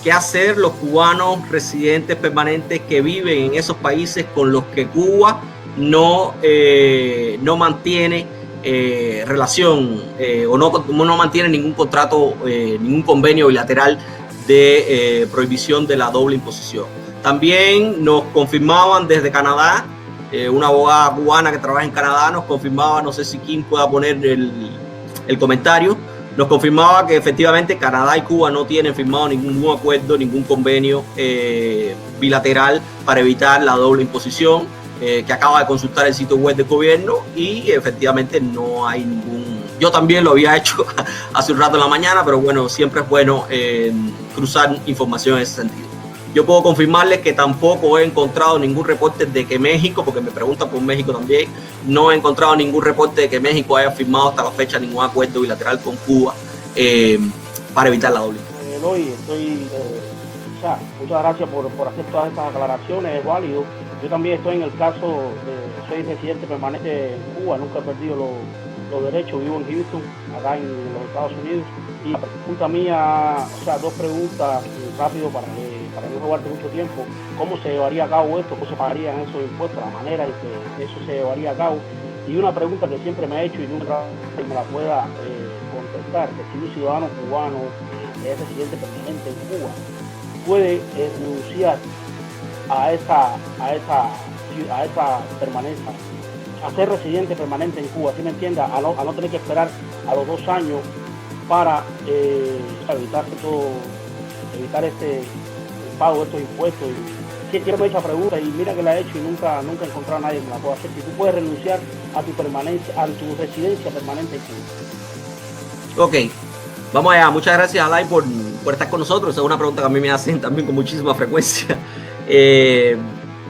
qué hacer los cubanos residentes permanentes que viven en esos países con los que Cuba no mantiene relación o no mantiene ningún contrato, ningún convenio bilateral de prohibición de la doble imposición. También nos confirmaban desde Canadá, una abogada cubana que trabaja en Canadá nos confirmaba, no sé si Kim pueda poner el comentario, nos confirmaba que efectivamente Canadá y Cuba no tienen firmado ningún acuerdo, ningún convenio bilateral para evitar la doble imposición, que acaba de consultar el sitio web del gobierno y efectivamente no hay ningún... Yo también lo había hecho hace un rato en la mañana, pero bueno, siempre es bueno cruzar información en ese sentido. Yo puedo confirmarles que tampoco he encontrado ningún reporte de que México, porque me preguntan por México también, no he encontrado ningún reporte de que México haya firmado hasta la fecha ningún acuerdo bilateral con Cuba para evitar la doble. Eloy, muchas gracias por hacer todas estas aclaraciones, es válido. Yo también estoy en el caso soy residente permanente en Cuba, nunca he perdido los derechos, vivo en Houston, acá en los Estados Unidos. Y la pregunta mía, dos preguntas rápido para no robarte mucho tiempo. ¿Cómo se llevaría a cabo esto? ¿Cómo se pagarían esos impuestos? La manera en que eso se llevaría a cabo. Y una pregunta que siempre me he hecho y nunca me la pueda contestar, que si un ciudadano cubano es residente permanente en Cuba, puede renunciar a esa permanencia, a ser residente permanente en Cuba, ¿sí me entiendes? A no tener que esperar a los 2 años para evitar el pago de estos impuestos. Y quiero me he hecho esa pregunta y mira que la he hecho y nunca he encontrado a nadie que me la pueda hacer. Si tú puedes renunciar a tu permanencia, a tu residencia permanente en Cuba. Ok, vamos allá. Muchas gracias, Alain, por estar con nosotros. Es una pregunta que a mí me hacen también con muchísima frecuencia.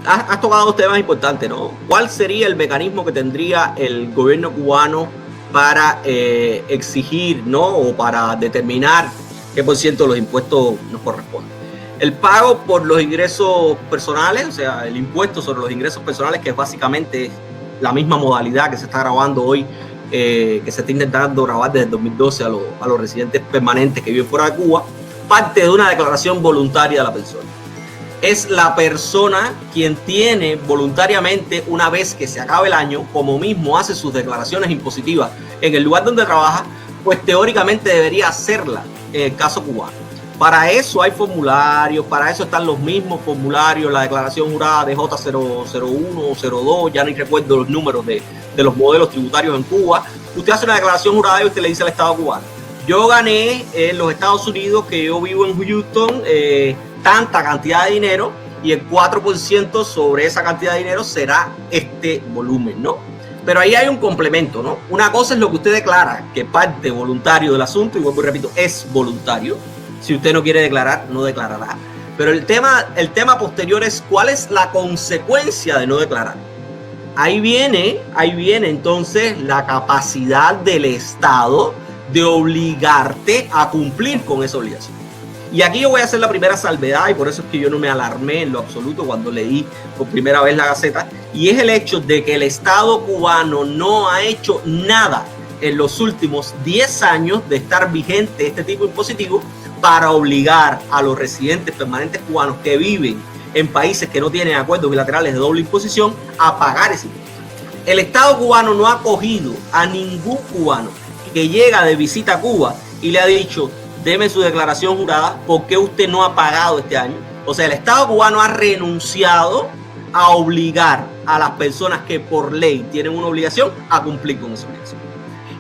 Has tocado dos temas importantes, ¿no? ¿Cuál sería el mecanismo que tendría el gobierno cubano para exigir, ¿no? O para determinar qué por ciento de los impuestos nos corresponde? El pago por los ingresos personales, o sea, el impuesto sobre los ingresos personales, que es básicamente la misma modalidad que se está grabando hoy, que se está intentando grabar desde el 2012 a los residentes permanentes que viven fuera de Cuba, parte de una declaración voluntaria de la persona. Es la persona quien tiene voluntariamente, una vez que se acabe el año, como mismo hace sus declaraciones impositivas en el lugar donde trabaja, pues teóricamente debería hacerla en el caso cubano. Para eso hay formularios, para eso están los mismos formularios, la declaración jurada de J001 o 02, ya no recuerdo los números de los modelos tributarios en Cuba. Usted hace una declaración jurada y usted le dice al Estado cubano: yo gané en los Estados Unidos, que yo vivo en Houston, tanta cantidad de dinero, y el 4% sobre esa cantidad de dinero será este volumen, ¿no? Pero ahí hay un complemento, ¿no? Una cosa es lo que usted declara, que parte voluntario del asunto, y vuelvo y repito, es voluntario. Si usted no quiere declarar, no declarará. Pero el tema posterior es cuál es la consecuencia de no declarar. Ahí viene entonces la capacidad del Estado de obligarte a cumplir con esa obligación. Y aquí yo voy a hacer la primera salvedad, y por eso es que yo no me alarmé en lo absoluto cuando leí por primera vez la Gaceta, y es el hecho de que el Estado cubano no ha hecho nada en los últimos 10 años de estar vigente este tipo impositivo para obligar a los residentes permanentes cubanos que viven en países que no tienen acuerdos bilaterales de doble imposición a pagar ese impuesto. El Estado cubano no ha acogido a ningún cubano que llega de visita a Cuba y le ha dicho: deme su declaración jurada, ¿por qué usted no ha pagado este año? O sea, el Estado cubano ha renunciado a obligar a las personas que por ley tienen una obligación a cumplir con esa obligación.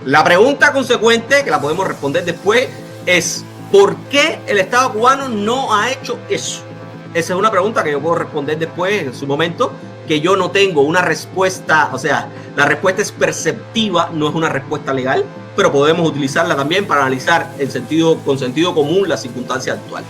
La pregunta consecuente, que la podemos responder después, es: ¿por qué el Estado cubano no ha hecho eso? Esa es una pregunta que yo puedo responder después, en su momento, que yo no tengo una respuesta. O sea, la respuesta es perceptiva, no es una respuesta legal, pero podemos utilizarla también para analizar con sentido común la circunstancia actual.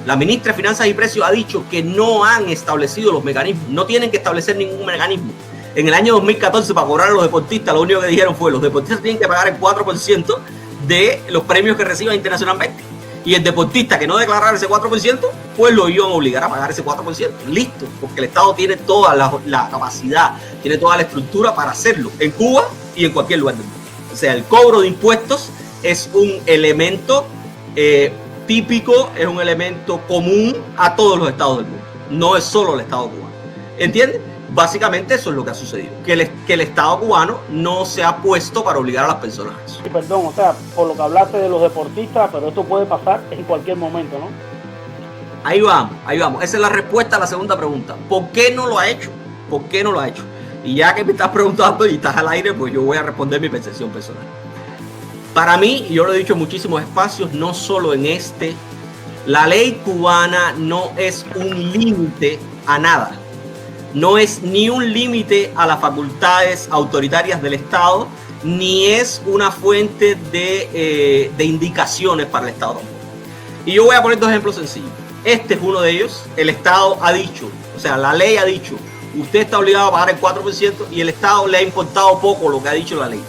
La ministra de Finanzas y Precios ha dicho que no han establecido los mecanismos, no tienen que establecer ningún mecanismo. En el año 2014, para cobrar a los deportistas, lo único que dijeron fue: los deportistas tienen que pagar el 4% de los premios que reciban internacionalmente. Y el deportista que no declarara ese 4%, pues lo iban a obligar a pagar ese 4%. Listo, porque el Estado tiene toda la capacidad, tiene toda la estructura para hacerlo en Cuba y en cualquier lugar del mundo. O sea, el cobro de impuestos es un elemento típico, es un elemento común a todos los estados del mundo. No es solo el estado cubano. ¿Entiendes? Básicamente eso es lo que ha sucedido. Que el estado cubano no se ha puesto para obligar a las personas a eso. Sí, perdón, o sea, por lo que hablaste de los deportistas, pero esto puede pasar en cualquier momento, ¿no? Ahí vamos, ahí vamos. Esa es la respuesta a la segunda pregunta. ¿Por qué no lo ha hecho? ¿Por qué no lo ha hecho? Y ya que me estás preguntando y estás al aire, pues yo voy a responder mi percepción personal. Para mí, y yo lo he dicho en muchísimos espacios, no solo en este, la ley cubana no es un límite a nada. No es ni un límite a las facultades autoritarias del Estado, ni es una fuente de indicaciones para el Estado. Y yo voy a poner dos ejemplos sencillos. Este es uno de ellos. El Estado ha dicho, o sea, la ley ha dicho, usted está obligado a pagar el 4% y el Estado le ha importado poco lo que ha dicho la ley.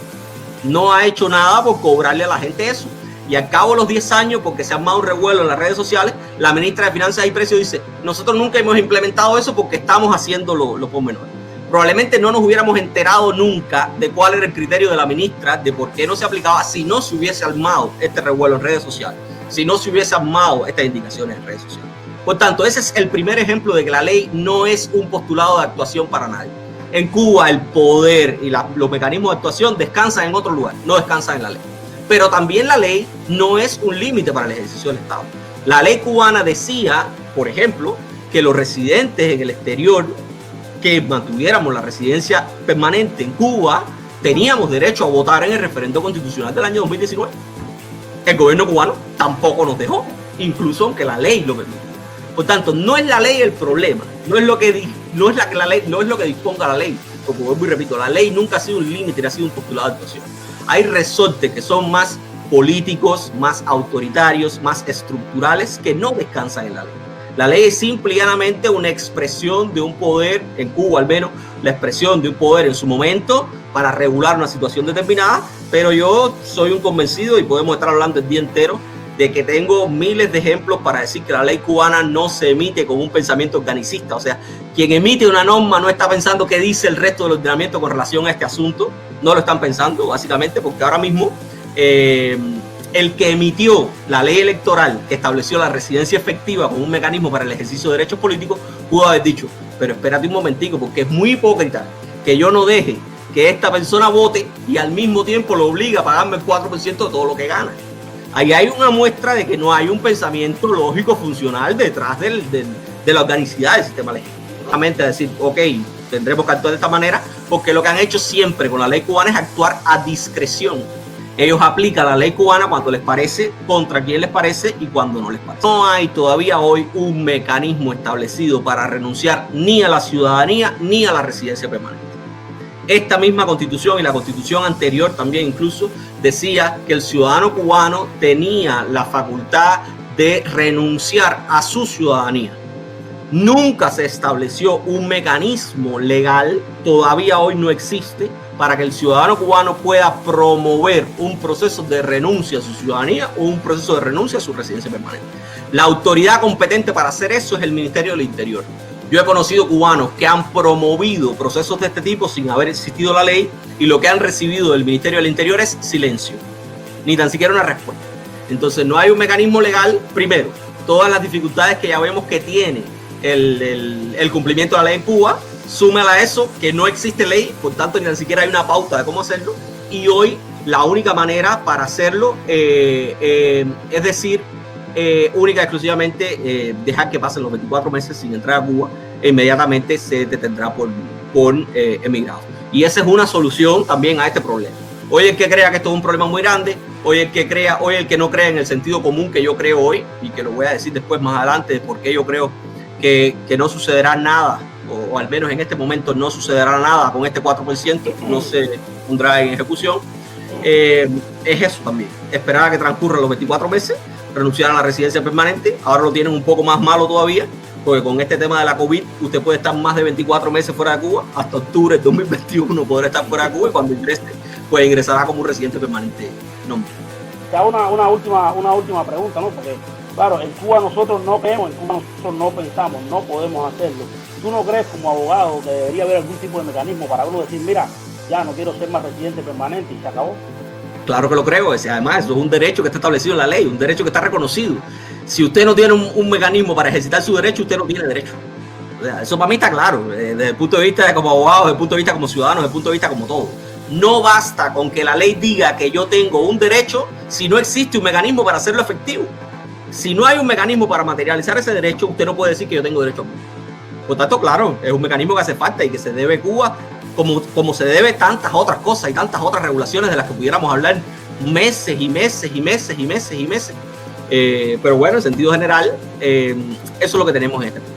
No ha hecho nada por cobrarle a la gente eso. Y al cabo de los 10 años, porque se ha armado un revuelo en las redes sociales, la ministra de Finanzas y Precios dice, nosotros nunca hemos implementado eso porque estamos haciendo lo pormenor. Probablemente no nos hubiéramos enterado nunca de cuál era el criterio de la ministra, de por qué no se aplicaba si no se hubiese armado este revuelo en redes sociales, si no se hubiese armado estas indicaciones en redes sociales. Por tanto, ese es el primer ejemplo de que la ley no es un postulado de actuación para nadie. En Cuba el poder y los mecanismos de actuación descansan en otro lugar, no descansan en la ley. Pero también la ley no es un límite para el ejercicio del Estado. La ley cubana decía, por ejemplo, que los residentes en el exterior que mantuviéramos la residencia permanente en Cuba teníamos derecho a votar en el referendo constitucional del año 2019. El gobierno cubano tampoco nos dejó, incluso aunque la ley lo permitió. Por tanto, no es la ley el problema, no es lo que disponga la ley, porque vuelvo y repito, la ley nunca ha sido un límite, ha sido un postulado de actuación. Hay resortes que son más políticos, más autoritarios, más estructurales, que no descansan en la ley. La ley es simple y llanamente una expresión de un poder, en Cuba al menos, la expresión de un poder en su momento para regular una situación determinada, pero yo soy un convencido, y podemos estar hablando el día entero, de que tengo miles de ejemplos para decir que la ley cubana no se emite con un pensamiento organicista. O sea, quien emite una norma no está pensando qué dice el resto del ordenamiento con relación a este asunto. No lo están pensando, básicamente, porque ahora mismo el que emitió la ley electoral que estableció la residencia efectiva como un mecanismo para el ejercicio de derechos políticos pudo haber dicho, pero espérate un momentico, porque es muy hipócrita que yo no deje que esta persona vote y al mismo tiempo lo obliga a pagarme el 4% de todo lo que gana. Ahí hay una muestra de que no hay un pensamiento lógico funcional detrás de la organicidad del sistema legislativo. Solamente decir, ok, tendremos que actuar de esta manera, porque lo que han hecho siempre con la ley cubana es actuar a discreción. Ellos aplican la ley cubana cuando les parece, contra quien les parece y cuando no les parece. No hay todavía hoy un mecanismo establecido para renunciar ni a la ciudadanía ni a la residencia permanente. Esta misma constitución y la constitución anterior también incluso decía que el ciudadano cubano tenía la facultad de renunciar a su ciudadanía. Nunca se estableció un mecanismo legal, todavía hoy no existe, para que el ciudadano cubano pueda promover un proceso de renuncia a su ciudadanía o un proceso de renuncia a su residencia permanente. La autoridad competente para hacer eso es el Ministerio del Interior. Yo he conocido cubanos que han promovido procesos de este tipo sin haber existido la ley, y lo que han recibido del Ministerio del Interior es silencio, ni tan siquiera una respuesta. Entonces no hay un mecanismo legal. Primero, todas las dificultades que ya vemos que tiene el cumplimiento de la ley en Cuba, súmala a eso que no existe ley, por tanto ni tan siquiera hay una pauta de cómo hacerlo, y hoy la única manera para hacerlo es decir, única y exclusivamente dejar que pasen los 24 meses sin entrar a Cuba e inmediatamente se detendrá por emigrados. Y esa es una solución también a este problema. Hoy el que crea que esto es un problema muy grande, hoy el que no crea en el sentido común que yo creo hoy, y que lo voy a decir después más adelante de por qué yo creo que no sucederá nada, o al menos en este momento no sucederá nada con este 4%, no se pondrá en ejecución, es eso también, esperar a que transcurran los 24 meses, renunciar a la residencia permanente. Ahora lo tienen un poco más malo todavía, porque con este tema de la COVID usted puede estar más de 24 meses fuera de Cuba, hasta octubre de 2021 podrá estar fuera de Cuba, y cuando ingrese, pues ingresará como un residente permanente. No. Te hago una última pregunta, ¿no? Porque, claro, en Cuba nosotros no creemos, en Cuba nosotros no pensamos, no podemos hacerlo. ¿Tú no crees como abogado que debería haber algún tipo de mecanismo para uno decir, mira, ya no quiero ser más residente permanente y se acabó? Claro que lo creo. Además, eso es un derecho que está establecido en la ley, un derecho que está reconocido. Si usted no tiene un mecanismo para ejercitar su derecho, usted no tiene derecho. O sea, eso para mí está claro, desde el punto de vista como abogado, desde el punto de vista como ciudadano, desde el punto de vista como todo. No basta con que la ley diga que yo tengo un derecho si no existe un mecanismo para hacerlo efectivo. Si no hay un mecanismo para materializar ese derecho, usted no puede decir que yo tengo derecho a Cuba. Por tanto, claro, es un mecanismo que hace falta y que se debe Cuba como se debe tantas otras cosas y tantas otras regulaciones de las que pudiéramos hablar meses y meses y meses y meses y meses. Pero bueno, en sentido general, eso es lo que tenemos en este momento.